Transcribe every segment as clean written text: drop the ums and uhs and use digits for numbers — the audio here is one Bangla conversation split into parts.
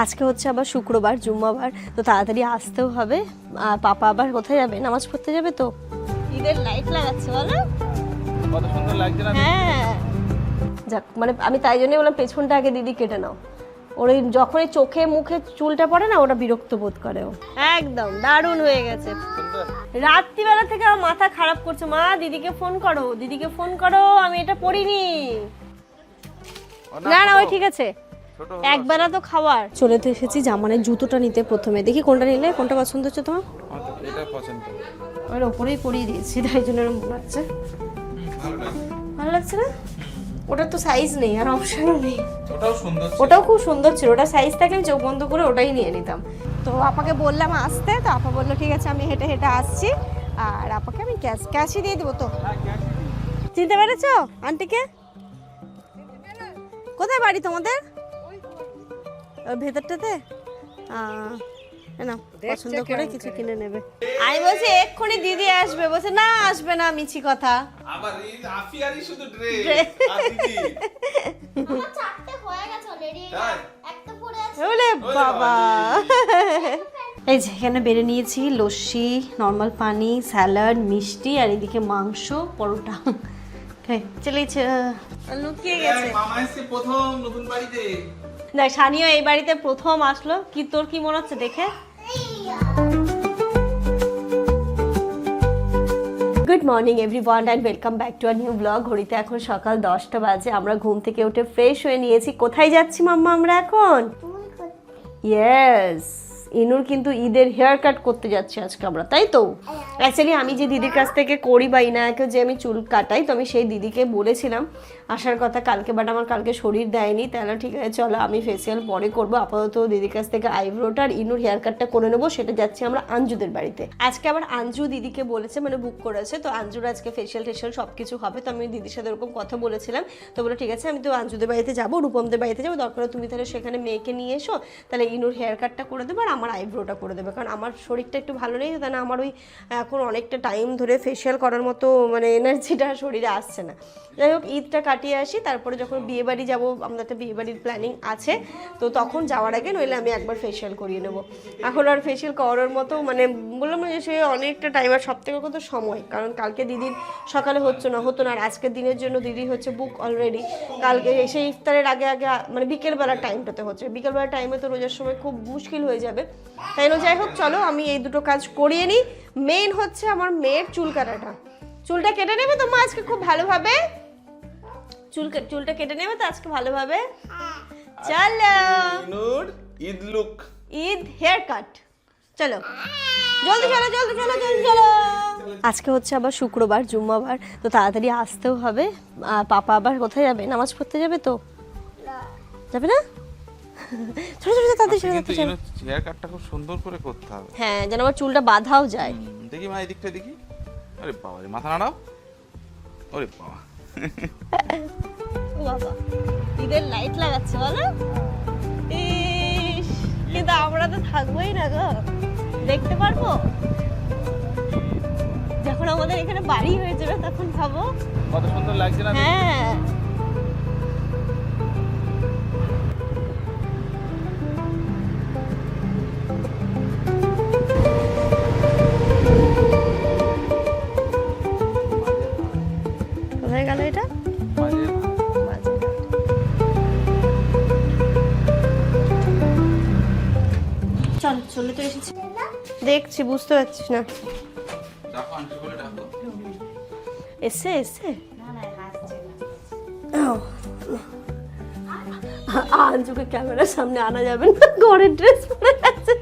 আজকে হচ্ছে আবার শুক্রবার জুম্মাবার, তো তাড়াতাড়ি আসতেও হবে। আর পাপা আবার কোথায় যাবে? নামাজ পড়তে যাবে। তো ঈদের লাইট লাগাচ্ছে বলো, কত সুন্দর লাগছে না? হ্যাঁ যাক, মানে আমি তাই জন্যই বললাম পেছনটা আগে দিদি কেটে নাও। ওর ওই যখনই চোখে মুখে চুলটা পড়ে না, ওটা বিরক্ত বোধ করে। ও একদম দারুণ হয়ে গেছে। রাত্রিবেলা থেকে আমার মাথা খারাপ করছে, মা দিদিকে ফোন করো, দিদিকে ফোন করো, আমি এটা পড়িনি। না না ওই ঠিক আছে, একবেলা তো খাওয়ার। চলে তো এসেছি জামানের জুতোটা নিতে। প্রথমে দেখি কোনটা নিলে, কোনটা পছন্দ হচ্ছে তোমার? এটা পছন্দ। ওর ওপরেই পরিয়ে দিয়েছি, তাই জন্য এরকম লাগছে। ভালো লাগছে না? ওটার তো সাইজ নেই আর অপশনও নেই। ওটাও সুন্দর, ওটাও খুব সুন্দর ছিল। ওটা সাইজ থাকলে আমি চোখ বন্ধ করে ওটাই নিয়ে নিতাম। তো আপাকে বললাম আসতে, তো আপা বললো ঠিক আছে আমি হেঁটে হেঁটে আসছি, আর আপাকে আমি ক্যাশই দিয়ে দেবো। তো চিনতে পেরেছো আন্টিকে? কোথায় বাড়ি তোমাদের? ওই ভেতরটাতে। না পছন্দ করে কিছু কিনে নেবে। আমি বলছি এক্ষুনি দিদি আসবে, বলছে না আসবে না, মিছি কথা। আবার এই আফিয়ারই শুধু ড্রেস আর দিদি। আমার চারটে হয়ে গেছে অলরেডি, একটা পড়ে আছে। ওলে বাবা, এই যে এখানে বেড়ে নিয়েছি লস্যি, নর্মাল পানি, স্যালাড, মিষ্টি, আর এদিকে মাংস, পরোটা। চলেছে লুকিয়ে গেছে। মামা এসে প্রথম নতুন বাড়িতে। দেখ সানিও এই বাড়িতে প্রথম আসলো। কি তোর কি মনে হচ্ছে দেখে? Good morning everyone and welcome back to a new blog. ঘড়িতে এখন সকাল 10টা বাজে। আমরা ঘুম থেকে উঠে ফ্রেশ হয়ে নিয়েছি। কোথায় যাচ্ছি মাম্মা আমরা এখন? ইয়েস, ইনুর কিন্তু ঈদের হেয়ার কাট করতে যাচ্ছি আজকে আমরা, তাই তো? অ্যাকচুয়ালি আমি যে দিদির কাছ থেকে করি বা ইনাকে যে আমি চুল কাটাই, তো আমি সেই দিদিকে বলেছিলাম আসার কথা কালকে, বাট আমার কালকে শরীর দেয়নি। তাহলে ঠিক আছে চলো আমি ফেসিয়াল পরে করবো, আপাতত দিদির কাছ থেকে আইব্রোটা আর ইনুর হেয়ার কাটটা করে নেবো। সেটা যাচ্ছি আমরা আঞ্জুদের বাড়িতে আজকে। আবার আঞ্জু দিদিকে বলেছে, মানে বুক করেছে, তো আঞ্জুর আজকে ফেসিয়াল টেসিয়াল সব কিছু হবে। তো আমি দিদির সাথে ওরকম কথা বলেছিলাম, তো বলে ঠিক আছে আমি তো আঞ্জুদের বাড়িতে যাবো, রূপমদের বাড়িতে যাবো, দরকার তুমি তাহলে সেখানে মেয়েকে নিয়ে এসো, তাহলে ইনুর হেয়ার কাটটা করে দেবো আর আমার আইব্রোটা করে দেবে। কারণ আমার শরীরটা একটু ভালো নেই, তাই না আমার ওই এখন অনেকটা টাইম ধরে ফেসিয়াল করার মতো মানে এনার্জিটা শরীরে আসছে না। যাই হোক ঈদটা কাটিয়ে আসি, তারপরে যখন বিয়ে বাড়ি যাবো, আমাদের একটা বিয়ে বাড়ির প্ল্যানিং আছে, তো তখন যাওয়ার আগে নইলে আমি একবার ফেসিয়াল করিয়ে নেবো। এখন আর ফেসিয়াল করার মতো মানে বললাম না যে সে অনেকটা টাইম, আর সব থেকে কত সময়, কারণ কালকে দিদির সকালে হতো না, আর আজকের দিনের জন্য দিদি হচ্ছে বুক অলরেডি। কালকে সেই ইফতারের আগে আগে মানে বিকেলবেলার টাইমটাতে হচ্ছে, বিকেলবেলার টাইমে তো রোজার সময় খুব মুশকিল হয়ে যাবে। তাই জন্য যাই হোক চলো আমি এই দুটো কাজ করিয়ে নিই। মেইন হচ্ছে আমার মেয়ের চুল কাটাটা। চুলটা কেটে নেবে তো মা আজকে খুব ভালোভাবে? চুলটা কেটে নেবে তো আজকে ভালোভাবে? চলো ইনুর Eid look, Eid hair cut. চলো জলদি চলো জলদি চলো জলদি চলো। আজকে হচ্ছে আবার শুক্রবার জুম্মাবার, তো তাড়াতাড়ি আসতেও হবে। আর পাপা আবার কোথায় যাবে? নামাজ পড়তে যাবে। তো যাবে না? ছোট ছোট তাড়াতাড়ি চলো কিন্তু ইনুর হেয়ার কাটটা খুব সুন্দর করে করতে হবে। হ্যাঁ, যেন আমার চুলটা বাঁধাও যায়। দেখি মা এদিকটা দেখি। আরে বাবা রে, মাথা নাড়াও। ওরে বাবা, ও বাবা, ঈদের লাইট লাগাচ্ছে বলো। ইস, কিন্তু আমরা তো থাকবোই না গো, দেখতে পারবো যখন আমাদের এখানে বাড়ি হয়ে যাবে তখন খাবো। কত সুন্দর লাগছে না? হ্যাঁ কোথায় গেল এটা? চল চলে তো এসেছি, দেখছি বুঝতে পারছিস না। ডাকো আন্টি বলে ডাকো। এসে আঞ্জুকে ক্যামেরার সামনে আনা যাবে না, ঘরের ড্রেস পরে আছে।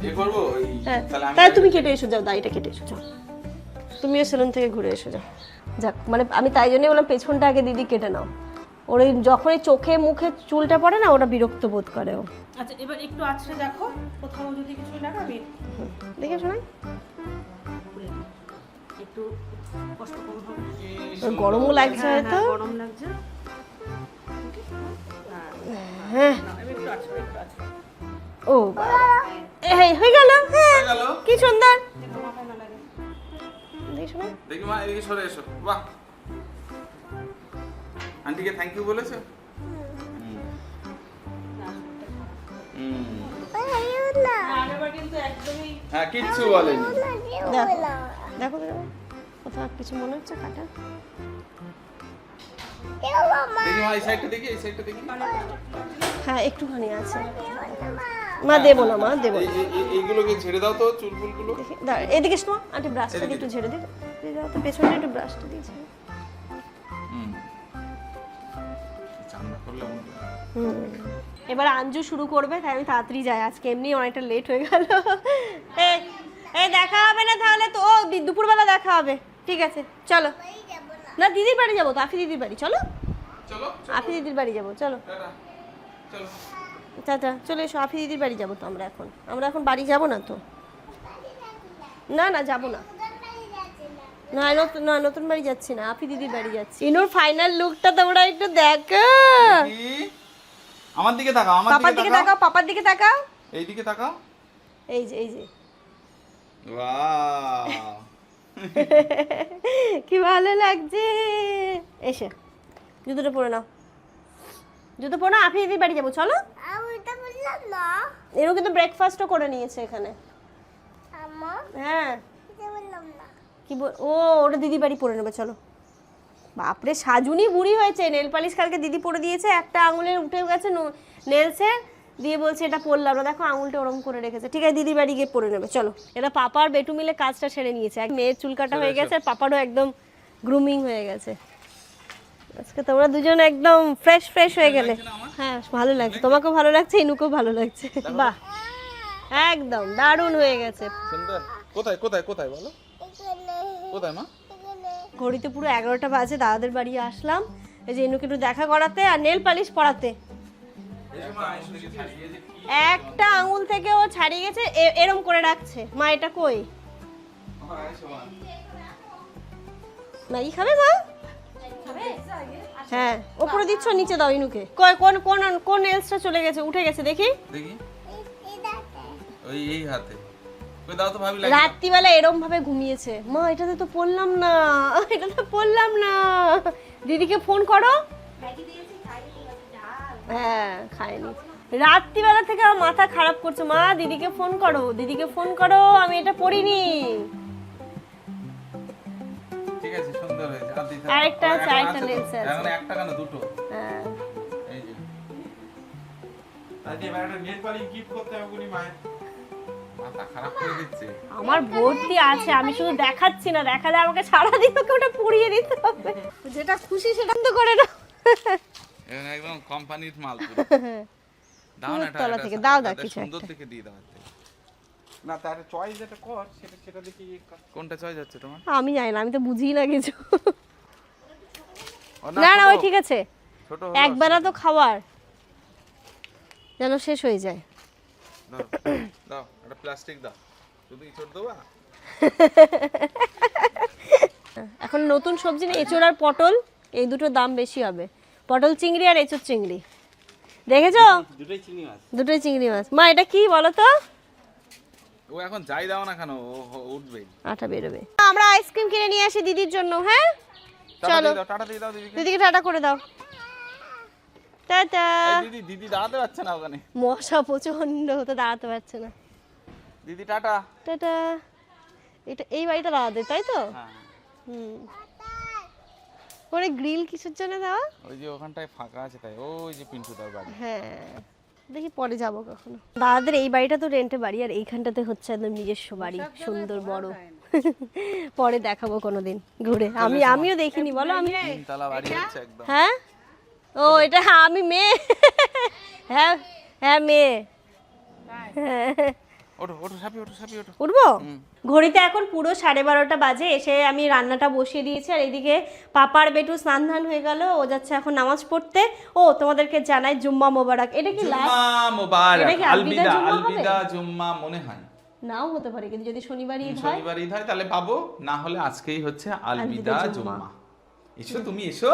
এ করবো তাহলে তুমি কেটে এসো, যাও দাড়িটা কেটে এসো, যাও তুমিও সেলুন থেকে ঘুরে এসো যাও। যাক, মানে আমি তাই জন্যই বললাম পেছনটা আগে দিদি কেটে নাও। ওর ওই যখনই চোখে মুখে চুলটা পড়ে না, ওটা বিরক্ত বোধ করে ও। আচ্ছা এবার একটু আছড়ে দেখো, কোথাও যদি কিছু লাগাবে দেখে শোনাই, একটু কষ্ট কম হবে। ওর গরমও লাগছে হয়তো। গরম লাগছে। হ্যাঁ একটু আছড়ে একটু আছড়ে ও এই হয়ে গেল। হ্যাঁ কি সুন্দর। মাথায় না লাগে। দেখে শোনাই, দেখি মা এদিকে সরে এসো। বাহ, আন্টিকে থ্যাংক ইউ বলেছো? একদমই হ্যাঁ কিচ্ছু বলেনি। দেখো দেখো দেখো, কোথাও কিছু মনে হচ্ছে কাটা? দেখি মা এই সাইডটা দেখি, এই সাইডটা দেখি। হ্যাঁ একটুখানি আছে। মা দেবো না, মা দেবো না। এইগুলোকে ছেড়ে দাও তো, চুলগুলো। দাঁড়া, এদিকে শোনো, আন্টি ব্রাশটা একটু ঝেড়ে দিই। দাও তো পেছনে একটু ব্রাশটা দিয়েছে। চান্না করলে মনে হয়। এবার আঞ্জু শুরু করবে, তাই আমি তাড়াতাড়ি যাই, আজকে এমনি অনেকটা লেট হয়ে গেল। এই দেখা হবে না তাহলে তো? ও দুপুরবেলা দেখা হবে, ঠিক আছে চলো। না দিদির বাড়ি যাবো তো, আফি দিদির বাড়ি, চলো চলো আফি দিদির বাড়ি যাবো, চলো টাটা, চলো। টাটা, চলে এসো। আফি দিদির বাড়ি যাবো তো আমরা এখন বাড়ি যাবো না তো? না না যাবো না, নতুন বাড়ি যাচ্ছি না, আফি দিদির বাড়ি যাচ্ছি। ইনুর ফাইনাল লুকটা তোমরা একটু দেখো। আমার দিকে তাকাও, আমার পাপার দিকে তাকাও, পাপার দিকে তাকাও, এই দিকে তাকাও। এই যে এই যে ওয়াও কি ভালো লাগছে। এসে জুতোটা পরে নাও, জুতো পরে নাও, আফি দিদির বাড়ি যাবো, চলো। এরও কিন্তু ব্রেকফাস্টও করে নিয়েছে এখানে। হ্যাঁ কি ও ওটা দিদি বাড়ি পরে নেবে, চলো। বাপরে সাজুনি বুড়ি হয়েছে, নেল পালিশ কালকে দিদি পরে দিয়েছে, একটা আঙুলের উঠে গেছে নেলসে, দিয়ে বলছে এটা পরলাম না, দেখো আঙুলটা ওরম করে রেখেছে। ঠিক আছে দিদি বাড়ি গিয়ে পরে নেবে, চলো। এটা পাপার বেটু মিলে কাজটা সেরে নিয়েছে, এক মেয়ের চুল কাটা হয়ে গেছে, আর পাপারও একদম গ্রুমিং হয়ে গেছে। আজকে তোমরা দুজন একদম ফ্রেশ হয়ে গেলে। হ্যাঁ ভালো লাগছে, তোমাকেও ভালো লাগছে, ইনুকেও ভালো লাগছে। বাহ একদম দারুণ হয়ে গেছে। সুন্দর। কোথায় কোথায় কোথায় বলো, কোথায় মা? ঘড়িতে পুরো 11টা বাজে, দাদাদের বাড়ি আসলাম এই যে ইনুকে একটু দেখা করাতে আর নেল পালিশ পরাতে। একটা আঙুল থেকে ও ছাড়িয়ে গেছে, এরম করে রাখছে। মা এটা কই? ম্যাগি খাবে মা? হ্যাঁ ওপরে দিচ্ছ, নিচে দাও ইনুকে। কই কোন কোন কোন নেলসটা চলে গেছে, উঠে গেছে দেখি দেখি ওই এই হাতে। কই দাও তো ভাবি লাগে। রাত্রিবেলা এরম ভাবে ঘুমিয়েছে। মা এটাতে তো পড়লাম না, এটাতে পড়লাম না। দিদিকে ফোন করো। হ্যাঁ খায়নি, রাত্রিবেলা থেকে আমার মাথা খারাপ করছে। মা দিদিকে ফোন করো, দিদিকে ফোন করো, আমি এটা পড়িনি। ঠিক আছে সুন্দর হয়েছে। আর দিতে আরেকটা আছে, আরেকটা লেন্স আছে। এখন একটা কেন দুটো? হ্যাঁ এই যে আজকে এবার একটা নেল পালিশ গিফট করতে হবে গুনি মায়ের। মাথা খারাপ করে দিচ্ছে। আমার ভর্তি আছে, আমি শুধু দেখাচ্ছি না, দেখালে আমাকে সারাদিন ওকে ওটা পুড়িয়ে দিতে হবে। যেটা খুশি সেটা তো করে না। এখন একদম কোম্পানির মাল পুরো। দাও না এটা, তলা থেকে দাও কিছু সুন্দর একটা। থেকে দিয়ে দাও। না তার চয়েস যেটা কর, সেটা দেখি কোনটা চয়েস হচ্ছে তোমার। আমি জানি না, আমি তো বুঝিই না কিছু। ও না না ছোট, ওই ঠিক আছে, ছোট হলো একবেলা তো খাবার যেন শেষ হয়ে যায়। দাও দাও একটা প্লাস্টিক দাও, শুধু ইঁচড় দেবা। এখন নতুন সবজি না, এঁচোড় আর পটল, এই দুটো দাম বেশি হবে। পটল চিংড়ি আর এঁচোড় চিংড়ি, দেখেছো? দুটোই চিংড়ি মাছ। মা এটা কি বলো তো? ও এখন যাই দাও না কেন, ও উঠবে। আটা বেরোবে। আমরা আইসক্রিম কিনে নিয়ে আসি দিদির জন্য। হ্যাঁ চলো, টাটা দিয়ে দাও দিদিকে। দিদিকে টাটা করে দাও, টাটা। এই দিদি দাঁড়াতে পারছে না ওখানে, মশা প্রচন্ড, হতে দাঁড়াতে পারছে না। দিদি টাটা। টাটা। এটা এই বাড়িটা দাঁড়াতে, তাই তো? হ্যাঁ হুম। ওরে গ্রিল কিসের জন্য দেওয়া? ওই যে ওখানটায় ফাঁকা আছে তাই, ওই যে পিন্টুদার বাড়ি। হ্যাঁ দেখি পরে যাবো কখনো। দাদাদের এই বাড়িটা তো রেন্টে বাড়ি, আর এইখানটাতে হচ্ছে একদম নিজস্ব বাড়ি, সুন্দর বড়। পরে দেখাবো কোনোদিন ঘুরে। আমিও দেখিনি, বলো আমি। তিনতলা বাড়ি হচ্ছে একদম। হ্যাঁ ও এটা আমি মেয়ে। হ্যাঁ হ্যাঁ মেয়ে। ওঠো ওঠো সাপি, ওঠো সাপি, ওঠো। উঠবো? ঘড়িতে এখন পুরো 12:30 বাজে। এসে আমি রান্নাটা বসিয়ে দিয়েছি, আর এইদিকে পাপার বেটু স্নান ধান হয়ে গেল, ও যাচ্ছে এখন নামাজ পড়তে। ও তোমাদেরকে জানাই জুম্মা মোবারক। এটা কি লাস্ট? জুম্মা মোবারক, এটা কি আলবিদা আলবিদা জুম্মা হবে? আলবিদা জুম্মা মনে হয়। নাও হতে পারে, কিন্তু যদি শনিবার ঈদ হয়। শনিবার ঈদ হয় তাহলে পাবো, না হলে আজকেই হচ্ছে আলবিদা জুম্মা। এসো তুমি এসো,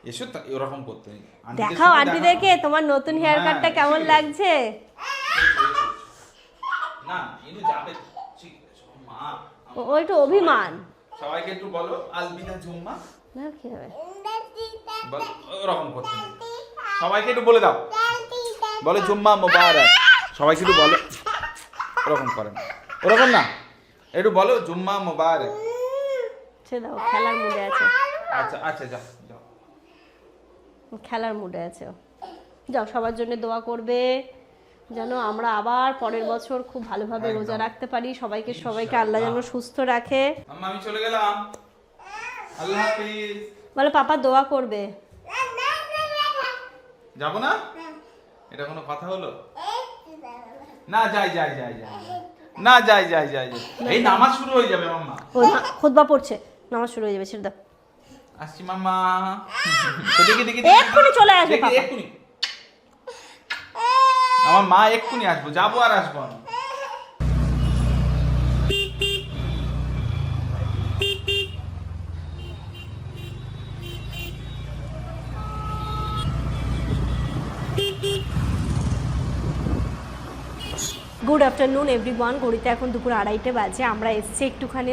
এসো এরকম করতে নেই। দেখাও আন্টিদেরকে তোমার নতুন হেয়ার কাটটা কেমন লাগছে। না ইনু যাবে, ঠিক আছে মা। ও একটু অভিমান। সবাইকে একটু বলো আলবিদা জুম্মা। না কি হবে, বল এরকম করতে নেই। সবাইকে একটু বলে দাও, বলে জুম্মা মোবারক। সবাইকে একটু বলো। ওরকম করেন, ওরকম না, একটু বলো জুম্মা মোবারক। সে দাও, খেলার মুডে আছে। আচ্ছা আচ্ছা, যাও যাও। খেলার মুডে আছে ও। যাও, সবার জন্য দোয়া করবে যেন আমরা আবার পরের বছর খুব ভালোভাবে রোজা রাখতে পারি, সবাইকে আল্লাহ যেন সুস্থ রাখে। আম্মা আমি চলে গেলাম, আল্লাহ হাফেজ। বলে পাপা দোয়া করবে। যাবো না? এটা কোনো কথা হলো? না যাই যাই যাই যাই, না যাই যাই যাই যাই, এই নামাজ শুরু হয়ে যাবে মাম্মা। ও খুতবা পড়ছে, নামাজ শুরু হয়ে যাবে, ছেড়ে দাও। আসছি মাম্মা। দেখি দেখি এক্ষুনি চলে আসবে দেখি, পাপা। এক্ষুনি আমার মা এক্ষুনি আসবো, যাবো আর আসবো না। Good afternoon everyone. ঘড়িতে এখন দুপুর 2:30 বাজে। আমরা এসেছি একটুখানি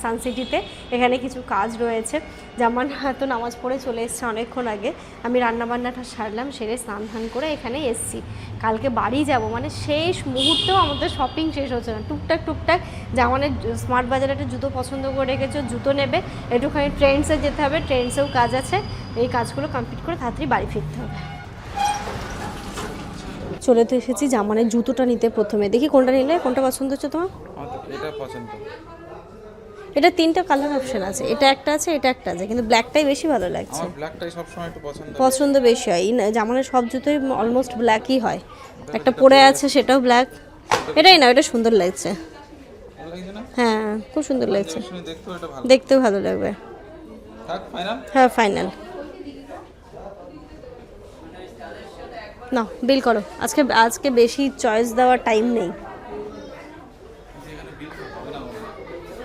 সানসিটিতে, এখানে কিছু কাজ রয়েছে। যেমন হয়তো নামাজ পড়ে চলে এসছে অনেকক্ষণ আগে, আমি রান্নাবান্নাটা সারলাম, সেরে স্নান ধান করে এখানে এসেছি। কালকে বাড়ি যাব, মানে শেষ মুহূর্তেও আমাদের শপিং শেষ হচ্ছে না, টুকটাক টুকটাক। জামানের স্মার্ট বাজারে একটা জুতো পছন্দ করে রেখেছো, জুতো নেবে, একটুখানি ট্রেন্ডসে যেতে হবে, ট্রেন্ডসেও কাজ আছে। এই কাজগুলো কমপ্লিট করে তাড়াতাড়ি বাড়ি ফিরতে হবে। চলে তো এসেছি জামানের জুতোটা নিতে। প্রথমে দেখি কোনটা নিলে, কোনটা পছন্দ হচ্ছে তোমার? এটা পছন্দ। এটা 3টা কালার অপশন আছে, এটা একটা আছে, এটা একটা আছে, কিন্তু ব্ল্যাকটাই বেশি ভালো লাগছে। আমার ব্ল্যাকটাই সব সময় একটু পছন্দ বেশি হয়। জামানের সব জুতোই অলমোস্ট ব্ল্যাকই হয়। একটা পরে আছে সেটাও ব্ল্যাক। এটাই না, এটা সুন্দর লাগছে। লাগছে না? হ্যাঁ খুব সুন্দর লাগছে, দেখতেও এটা ভালো। দেখতেও ভালো লাগবে। থাক ফাইনাল। হ্যাঁ ফাইনাল। না বিল করো, আজকে বেশি চয়েস দেওয়ার টাইম নেই।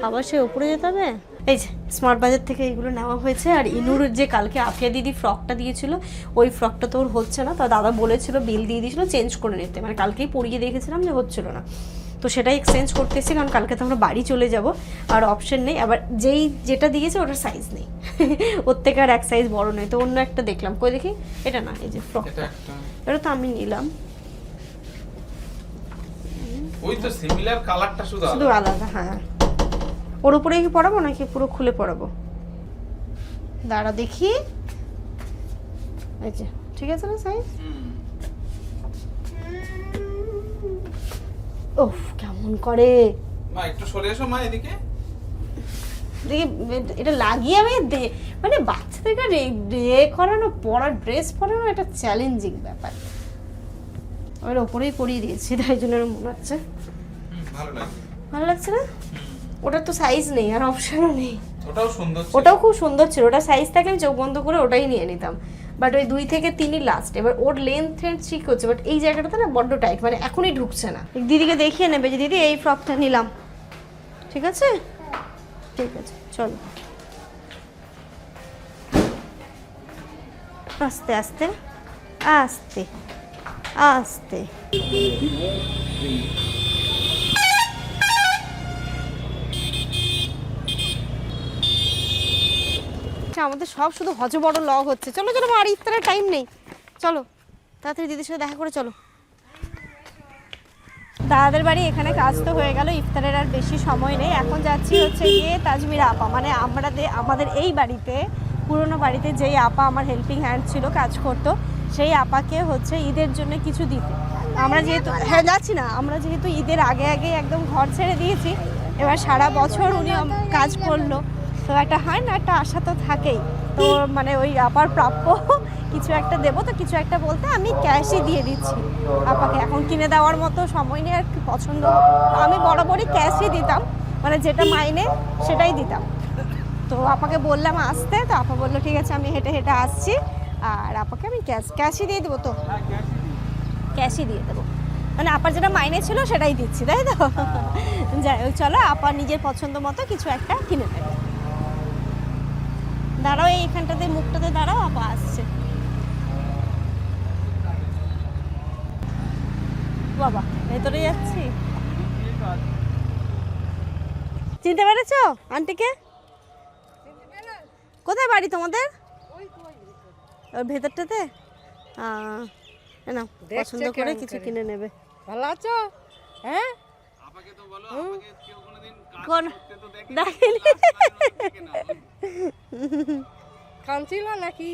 আবার সে উপরে যেতে হবে। এই যে স্মার্ট বাজার থেকে এইগুলো নেওয়া হয়েছে। আর ইনুর যে কালকে আফিয়া দিদি ফ্রকটা দিয়েছিল, ওই ফ্রকটা তো ওর হচ্ছে না, তা দাদা বলেছিল বিল দিয়ে দিয়েছিল চেঞ্জ করে নিতে, মানে কালকেই পরিয়ে দেখেছিলাম যে হচ্ছিল না, তো সেটাই এক্সচেঞ্জ করতে এসেছি, কারণ কালকে তো আমরা বাড়ি চলে যাব আর অপশন নেই। আবার যেটা দিয়েছে ওটার সাইজ নেই, ওর থেকে আর এক সাইজ বড় নয়, তো অন্য একটা দেখলাম। কই দেখি, এটা না, এই যে ফ্রকটা, এটা তো আমি নিলাম। ওই তো সিমিলার কালারটা শুধু আলাদা। হ্যাঁ, ওর উপরে কি পরাবো নাকি পুরো খুলে পরাবো? দাঁড়া দেখি, এই যে ঠিক আছে না সাইজ? ওফ কেমন করে। মা একটু সরে এসো মা এদিকে। দেখি এটা লাগিয়ে আমি মানে বাচ্চাদেরকে করানো, পরার ড্রেস পরানো এটা চ্যালেঞ্জিং ব্যাপার। আমার ওপরেই পরিয়ে দিয়েছি, তাই জন্য মনে হচ্ছে ভালো লাগছে না। ওটার তো সাইজ নেই আর অপশনও নেই। ওটাও খুব সুন্দর ছিল, ওটা সাইজ থাকলে আমি চোখ বন্ধ করে ওটাই নিয়ে নিতাম, বাট ওই 2 থেকে 3ই লাস্ট। এবার ওর লেন্থ ঠিক হচ্ছে, বাট এই জায়গাটাতে না বড্ড টাইট, মানে এখনই ঢুকছে না। দিদিকে দেখিয়ে নেবে যে দিদি এই ফ্রকটা নিলাম, ঠিক আছে? ঠিক আছে চলো, আস্তে আস্তে আস্তে আস্তে। আমাদের সব শুধু হজবড় লগ হচ্ছে। চলো চলো আর ইফতারের টাইম নেই, চলো তাড়াতাড়ি দিদির সাথে দেখা করে চলো। দাদাদের বাড়ি এখানে কাজ তো হয়ে গেল, ইফতারের আর বেশি সময় নেই। এখন যাচ্ছি হচ্ছে গিয়ে তাজমিরা আপা, মানে আমাদের এই বাড়িতে, পুরনো বাড়িতে যেই আপা আমার হেল্পিং হ্যান্ড ছিল, কাজ করতো, সেই আপাকে হচ্ছে ঈদের জন্য কিছু দিতে। আমরা যেহেতু যাচ্ছি না, আমরা যেহেতু ঈদের আগে একদম ঘর ছেড়ে দিয়েছি, এবার সারা বছর উনি কাজ করলো, তো একটা হয় না, একটা আশা তো থাকেই। তো মানে ওই আপার প্রাপ্য কিছু একটা দেবো, তো কিছু একটা বলতে আমি ক্যাশই দিয়ে দিচ্ছি আপাকে। এখন কিনে দেওয়ার মতো সময় নেই আর পছন্দ, আমি বরাবরই ক্যাশই দিতাম, মানে যেটা মাইনে সেটাই দিতাম। তো আপাকে বললাম আসতে, তো আপা বললো ঠিক আছে আমি হেঁটে হেঁটে আসছি, আর আপাকে আমি ক্যাশই দিয়ে দেবো। তো ক্যাশই দিয়ে দেবো, মানে আপার যেটা মাইনে ছিল সেটাই দিচ্ছি, তাই তো? যাই হোক চলো, আপা নিজের পছন্দ মতো কিছু একটা কিনে নেবে। দাঁড়াও, এইখানটাতে মুখটাতে দাঁড়াও, আপা আসছে। বাবা ভেতরে যাচ্ছি। চিনতে পেরেছো আন্টিকে? কোথায় বাড়ি তোমাদের? ওর ভেতরটাতে। না পছন্দ করে কিছু কিনে নেবে। ভালো আছো? হ্যাঁ আপাকে তো বলো, আপাকে কেউ কোনোদিন কাজ কোন করতে তো দেখে দেখেনি কাঁদছিল নাকি?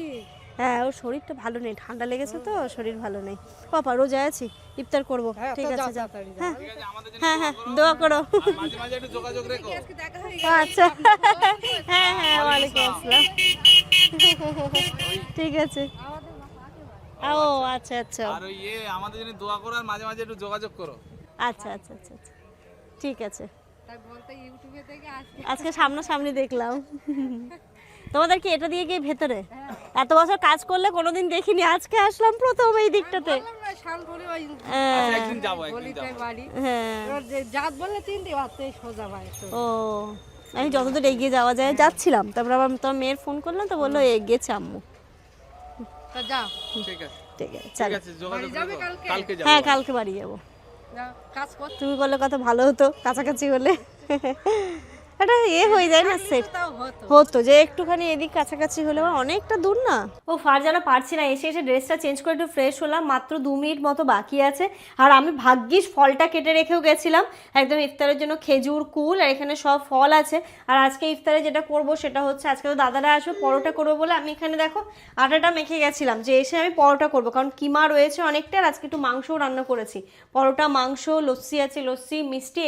হ্যাঁ ওর শরীরটা ভালো নেই, ঠান্ডা লেগেছে তো শরীর ভালো নেই। পাপা রোজা আছি, ইফতার করব। হ্যাঁ, ঠিক তো আছে যাও যাও। তাড়াতাড়ি যাও। হ্যাঁ ঠিক আছে, আমাদের জন্য হ্যাঁ হ্যাঁ দোয়া করো। আর মাঝে মাঝে একটু যোগাযোগ রেখো। আজকে দেখা হয়ে আচ্ছা হ্যাঁ হ্যাঁ ওয়ালাইকুম আসসালাম। ঠিক আছে। ও আচ্ছা আচ্ছা আর ওই আমাদের জন্য দোয়া করো, আর মাঝে মাঝে একটু যোগাযোগ করো। আচ্ছা আচ্ছা আচ্ছা আচ্ছা ঠিক আছে। তাই বলতে ইউটিউবে থেকে আজকে আজকে সামনাসামনি দেখলাম। তোমাদের কি এটা দিয়ে গিয়ে ভেতরে এত বছর কাজ করলে কোনোদিন দেখিনি, আজকে আসলাম প্রথম এই দিকটাতে। বললাম না শালপুরে ওই আচ্ছা একদিন যাবো, একদিন গলিতে যাবো। বাড়ি। হ্যাঁ এবার যে জাত বললে চিনতে পারতে সোজা ভাই তো। ও আমি যতদূর এগিয়ে যাওয়া যায় যাচ্ছিলাম, তারপর আবার তোমার মেয়ের ফোন করলাম তো বললো এগিয়েছে আম্মু। তা যাও ঠিক আছে, ঠিক আছে ঠিক চলো। আছে, যোগাযোগ বাড়ি যাবে রেখো। কালকে? কালকে যাবো। হ্যাঁ কালকে বাড়ি যাবো। যাও, কাজ কর। তুমি বললে কত ভালো হতো, কাছাকাছি হলে এটা হয়ে যায় না সেট তাও হতো। হতো যে একটুখানি এদিক কাছাকাছি হলে অনেকটা দূর না। ও ফার যেন পারছি না, এসে এসে ড্রেসটা চেঞ্জ করে একটু ফ্রেশ হলাম, মাত্র 2 মিনিট মতো বাকি আছে। আর আমি ভাগ্যিস ফলটা কেটে রেখেও গেছিলাম একদম ইফতারের জন্য, খেজুর কুল আর এখানে সব ফল আছে। আর আজকে ইফতারে যেটা করব সেটা হচ্ছে, আজকে তো দাদারা আসবে পরোটা করবো বলে আমি এখানে দেখো আটাটা মেখে গেছিলাম যে এসে আমি পরোটা করব, কারণ কিমা রয়েছে অনেকটা, আর আজকে একটু মাংসও রান্না করেছি। পরোটা, মাংস, লস্যি আছে, লস্যি, মিষ্টি,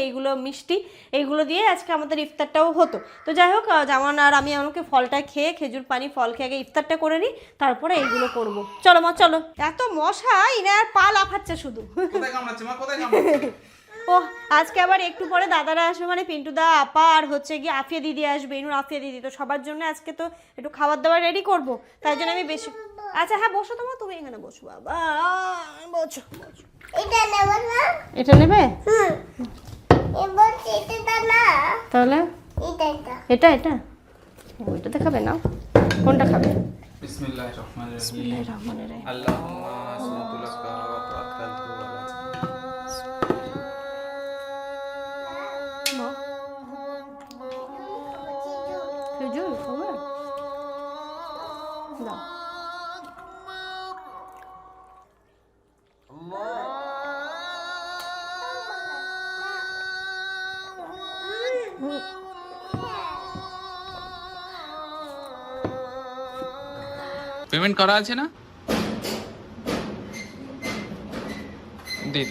এইগুলো দিয়ে আজকে আমাদের ইফতারটাও হতো। তো যাই হোক যেমন আর আমি আমাকে ফলটা খেয়ে, খেজুর পানি ফল খেয়ে আগে ইফতারটা করে নিই, তারপরে এইগুলো করব। চলো মা চলো। এত মশা ইনার পা লাফাচ্ছে শুধু। কোথায় কামড়াচ্ছে মা, কোথায় কামড়াচ্ছে? ও আজকে আবার একটু পরে দাদারা আসবে, মানে পিন্টুদা, আপা আর হচ্ছে গিয়ে আফিয়া দিদি আসবে, ইনুর আফিয়া দিদি। তো সবার জন্য আজকে তো একটু খাবার দাবার রেডি করব, তাই জন্য আমি বেশি। আচ্ছা হ্যাঁ বসো তোমার, তুমি এখানে বসো বাবা, বসো বসো। এটা নেবে? তাহলে এটা এটা ওইটাতে খাবে না, কোনটা খাবে? বিসমিল্লাহির রহমানির রহিম। বিসমিল্লাহির রহমানির রহিম। আল্লাহুম্মা আসসালাতু লাকা ওয়া তাওয়াক্কালতু আলাইকা। খেজুর খাবে? দাও। পেমেন্ট করা আছে না? দিন।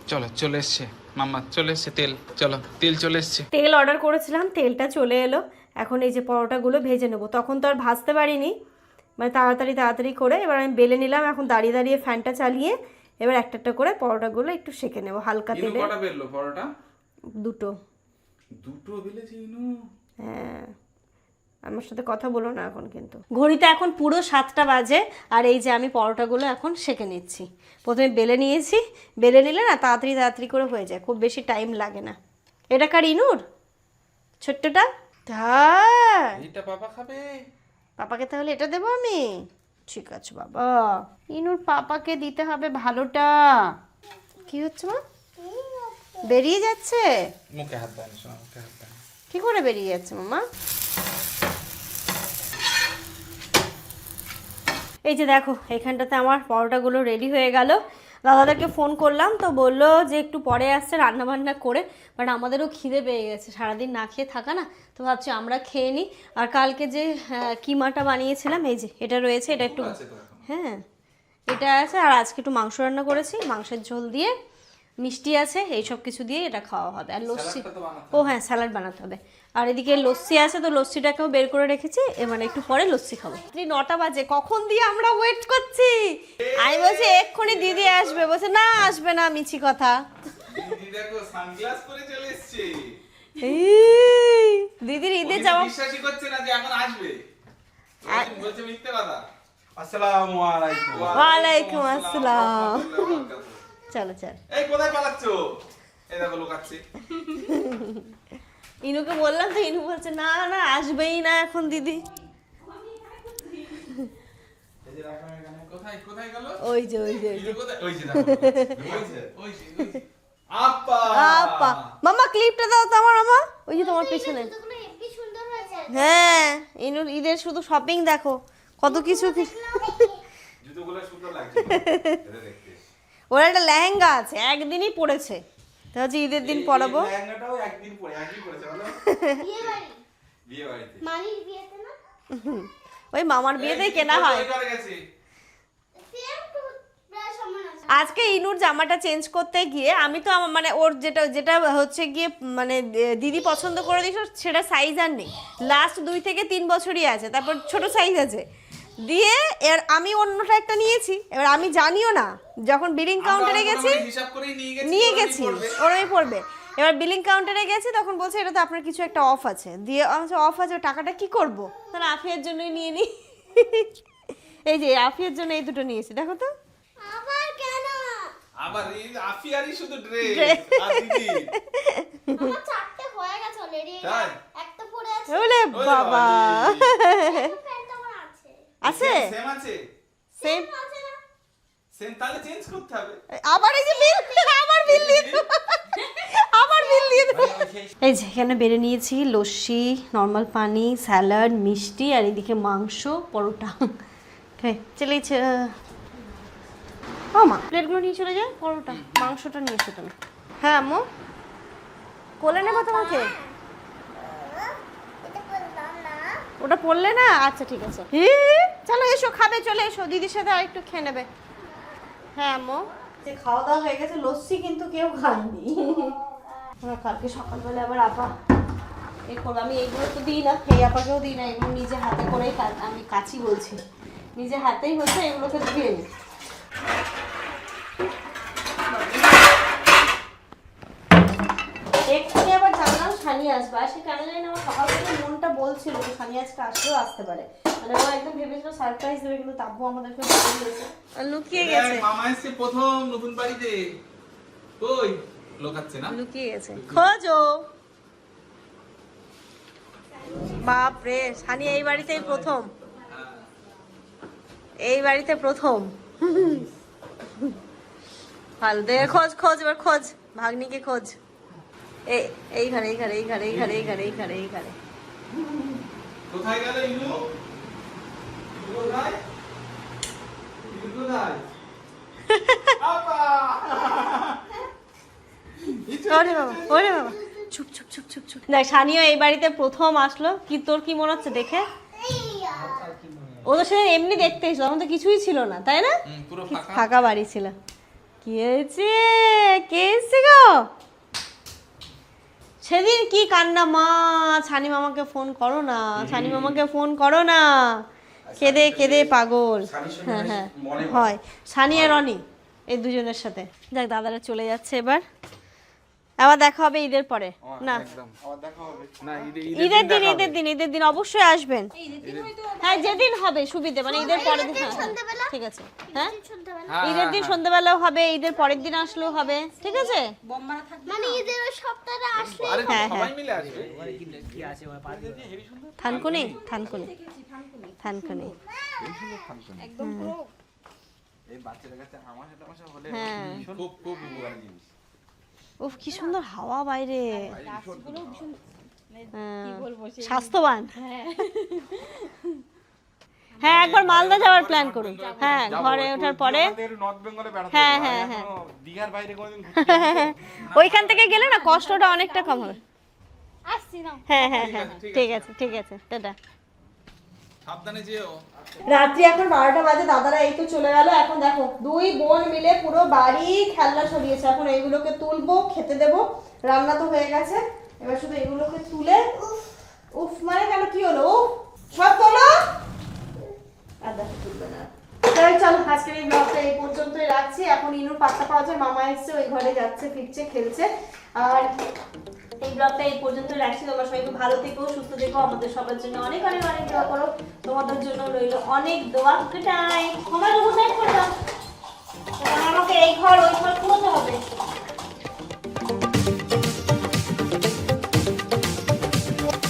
চলো চলে এসছে মাম্মা, চলে এসছে তেল, চলো তেল চলে এসছে। তেল অর্ডার করেছিলাম, তেলটা চলে এলো। এখন এই যে পরোটাগুলো ভেজে নেবো, তখন তো আর ভাজতে পারিনি, মানে তাড়াতাড়ি করে এবার আমি বেলে নিলাম। এখন দাঁড়িয়ে দাঁড়িয়ে ফ্যানটা চালিয়ে এবার একটা একটা করে পরোটাগুলো একটু সেঁকে নেবো হালকা ইনু তেলে। কটা বেললো পরোটা? দুটো। দুটো বেলেছে ইনু? হ্যাঁ আমার সাথে কথা বলো না এখন, কিন্তু ঘড়িতে এখন পুরো 7টা বাজে। আর এই যে আমি পরোটাগুলো এখন সেঁকে নিচ্ছি। প্রথমে বেলে নিয়েছি, বেলে নিলে না তাড়াতাড়ি করে হয়ে যায়, খুব বেশি টাইম লাগে না। এটা কার? ইনুর ছোট্টটা? হ্যাঁ এইটা বাবা খাবে। পাপাকে তাহলে এটা দেবো আমি? ঠিক আছে বাবা, ইনুর পাপাকে দিতে হবে ভালোটা। কি হচ্ছে মা? বেরিয়ে যাচ্ছে? মুখে হাত দেন, শোনা মুখে হাত দেন। কি করে বেরিয়ে যাচ্ছে মামা? এই যে দেখো এখানটাতে আমার পরোটাগুলো রেডি হয়ে গেল। দাদাদেরকে ফোন করলাম তো বললো যে একটু পরে আসছে রান্না বান্না করে, বাট আমাদেরও খিদে পেয়ে গেছে, সারাদিন না খেয়ে থাকা না, তো ভাবছি আমরা খেয়ে নিই। আর কালকে যে কিমাটা বানিয়েছিলাম এই যে এটা রয়েছে, এটা একটু হ্যাঁ এটা আছে। আর আজকে একটু মাংস রান্না করেছি, মাংসের ঝোল দিয়ে, মিষ্টি আছে, এইসব কিছু দিয়ে এটা খাওয়া হবে। আর লস্যি, ও হ্যাঁ স্যালাড বানাতে হবে। আর এদিকে লস্যি আছে, তো লস্যিটাকেও বের করে রেখেছি, মানে একটু পরে লস্যি খাবো। 9টা বাজে, কখন দিয়ে আমরা ওয়েট করছি। আমি বলছি এক্ষুনি দিদি আসবে, বলছে না আসবে না, মিছি কথা। দিদি দেখো সানগ্লাস পরে চলে এসেছে। দিদির ঈদে যাওয়া বিশ্বাসই করছে না যে এখন আসবে, বলছে মিথ্যে কথা। আসসালামু আলাইকুম। ওয়ালাইকুম আসসালাম। চলো চল। এই কোথায় পালাচ্ছো? এই দেখো লুকাচ্ছে। ইনুকে বললাম তো, ইনু বলছে না না আসবেই না এখন দিদি। কোথায় কোথায় গেল? ওই যে কোথায়? ওই যে দেখো, ওই যে আপা আপা। মামা ক্লিপটা দাও তো আমার, মামা ওই যে তোমার পিছনে। জুতোগুলো হেব্বি সুন্দর হয়েছে। হ্যাঁ ইনুর ঈদের শুধু শপিং দেখো, কত কিছু। জুতোগুলো সুন্দর লাগছে এটা দেখতে। ওর একটা লেহেঙ্গা আছে, একদিনই পরেছে, তো হচ্ছে ঈদের দিন পরাবো। লেহেঙ্গাটাও একদিন পরে একই পরেছে বলো। বিয়ে বাড়ি বিয়ে বাড়িতে মানির বিয়েতে না ওই মামার বিয়েতেই কেনা হয়। সেম টু প্রায় সমান আছে। আজকে ইনুর জামাটা চেঞ্জ করতে গিয়ে আমি তো মানে ওর যেটা যেটা হচ্ছে গিয়ে মানে দিদি পছন্দ করে দিয়েছিল সেটা সাইজ আর নেই, লাস্ট 2 থেকে 3 বছরই আছে, তারপর ছোট সাইজ আছে দিয়ে এর আমি অন্যটা একটা নিয়েছি। এবার আমি জানিও না, যখন বিলিং কাউন্টারে গেছি হিসাব করেই নিয়ে গেছি ওরই পড়বে। এবার বিলিং কাউন্টারে গেছি তখন বলছে এটা তো আপনার কিছু একটা অফ আছে, দিয়ে অফ আছে, টাকাটা কি করব, তাহলে আফিয়ার জন্যই নিয়ে নিই। এই যে আফিয়ার জন্য এই দুটো নিয়েছি, দেখো তো। আবার কেন আবার এই আফিয়ারই শুধু ড্রেস আর দিদি। আমার চারটে হয়ে গেছে অলরেডি। তাই? একটা পরে আছে। ওরে বাবা, প্যান্ট আমার আছে। আছে সেম আছে। সেম আছে না? সেম তাহলে চেঞ্জ করতে হবে। আবার এই যে বিল, আবার বিল দিয়ে দিল। আবার বিল দিয়ে দিল। এই যে এখানে বেড়ে নিয়েছি লস্যি, নর্মাল পানি, স্যালাড, মিষ্টি আর এদিকে মাংস, পরোটা। চলে মা প্লেটগুলো নিয়ে চলে যায়, পরোটা মাংসটা নিয়ে এসো তুমি। হ্যাঁ আম্মু, কোলে নেবো তোমাকে? এটা বললাম না। ওটা পড়লে না, আচ্ছা ঠিক আছে। চলো এসো, খাবে, চলে এসো, দিদির সাথে আর একটু খেয়ে নেবে। হ্যাঁ আম্মু, যে খাওয়া দাওয়া হয়ে গেছে, লস্যি কিন্তু কেউ খায়নি। কালকে সকালবেলা আবার আপা এই করবো, আমি এইগুলো তো দিই না, এই আপাকেও দিই না, এগুলো নিজে হাতে করেই আমি কাচি বলছি, নিজে হাতেই হচ্ছে এগুলোকে ধুয়ে নিই। এক্ষুনি আবার জানলাম সানি আসবে, আর সে কেন জানি না আমার সকাল থেকে মনটা বলছিল যে সানি আজকে আসলেও আসতে পারে, মানে ও একদম ভেবেছিল সারপ্রাইজ দেবে, কিন্তু তাব্বু আমাদেরকে বলে দিয়েছে আর লুকিয়ে গেছে। মামা এসে প্রথম নতুন বাড়িতে, কই লোকাচ্ছে না, লুকিয়ে গেছে, খোঁজো। বাপ রে, সানি এই বাড়িতেই প্রথম, এই বাড়িতে প্রথম। ভালো দে, খোঁজ খোঁজ, এবার খোঁজ ভাগ্নিকে খোঁজ। এই ঘরে, এই ঘরে, এই ঘরে, এই ঘরে, এই ঘরে, এই ঘরে, এই ঘরে। কোথায় গেল ইনু? কোথায়? ইনু কোথায়? আপা! ওরে বাবা, ওরে বাবা, চুপ চুপ চুপ চুপ চুপ। দেখ সানিও এই বাড়িতে প্রথম আসলো, কি তোর কি মনে হচ্ছে দেখে? ও তো সেদিন এমনি দেখতে এসেছিল, তখন তো কিছুই ছিল না, তাই না? পুরো ফাঁকা। ফাঁকা বাড়ি ছিল। কি হয়েছে, কে এসছে গো? সেদিন কি কান্না, মা ছানি মামাকে ফোন করো না, ছানি মামাকে ফোন করো না, কেঁদে কেঁদে পাগল। হ্যাঁ হ্যাঁ হয়, ছানি আর রনি এই দুজনের সাথে। দেখ দাদারা চলে যাচ্ছে এবার, আবার দেখা হবে ঈদের পরে। না ঈদের দিন অবশ্যই আসবেন। হ্যাঁ যেদিন হবে সুবিধে, মানে ঈদের পরের দিন। হ্যাঁ ঠিক আছে, হ্যাঁ ঈদের দিন সন্ধ্যাবেলাও হবে, ঈদের পরের দিন আসলেও হবে, ঠিক আছে। মানে ঈদের ওই সপ্তাহে আসলে আরে হ্যাঁ, সবাই মিলে আসবে। থানকুনি থানকুনি থানকুনি একদম পুরো এই বাচ্চাদের কাছে আমার সাথে আমার হলে হ্যাঁ খুব খুব উপকারী জিনিস। উফ কি সুন্দর হাওয়া বাইরে, গাছগুলো ভীষণ হ্যাঁ, কি বলবো সেই স্বাস্থ্যবান। হ্যাঁ একবার মালদা যাওয়ার প্ল্যান করুন, হ্যাঁ ঘরে ওঠার পরে। নর্থ বেঙ্গলে বেড়াতে হ্যাঁ যাবো। হ্যাঁ আর হ্যাঁ এখনো দীঘার বাইরে কোনোদিন ওইখান থেকে গেলে না কষ্টটা অনেকটা কম হবে। আসছি না। হ্যাঁ হ্যাঁ হ্যাঁ ঠিক আছে ঠিক আছে, টাটা। সাবধানে যেও। রাত্রি এখন 12টা বাজে, দাদারা এই তো চলে গেল। এখন দেখো দুই বোন মিলে পুরো বাড়ি খেলনা ছড়িয়েছে, এখন এইগুলোকে তুলবো, খেতে দেবো। রান্না তো হয়ে গেছে, এবার শুধু এগুলোকে তুলে উফ মানে কেন কি হলো, উফ সব তোলো আর দেখো তুলবে না। তাই চল আজকের এই ব্লগটা এই পর্যন্তই রাখছি। এখন ইনুর পাত্তা পাওয়া যায়, মামা এসছে, ওই ঘরে যাচ্ছে ফিরছে খেলছে। আর এই ব্লগটা এই পর্যন্তই রাখছি। তোমরা সবাই খুব ভালো থেকো, সুস্থ থেকো, আমাদের সবার জন্য অনেক অনেক অনেক দোয়া করো। তোমাদের জন্য রইলো অনেক দোয়া। Good night. আমার গুড নাইট করে দাও, আমাকে এই ঘর ওই ঘর পুরোতে হবে।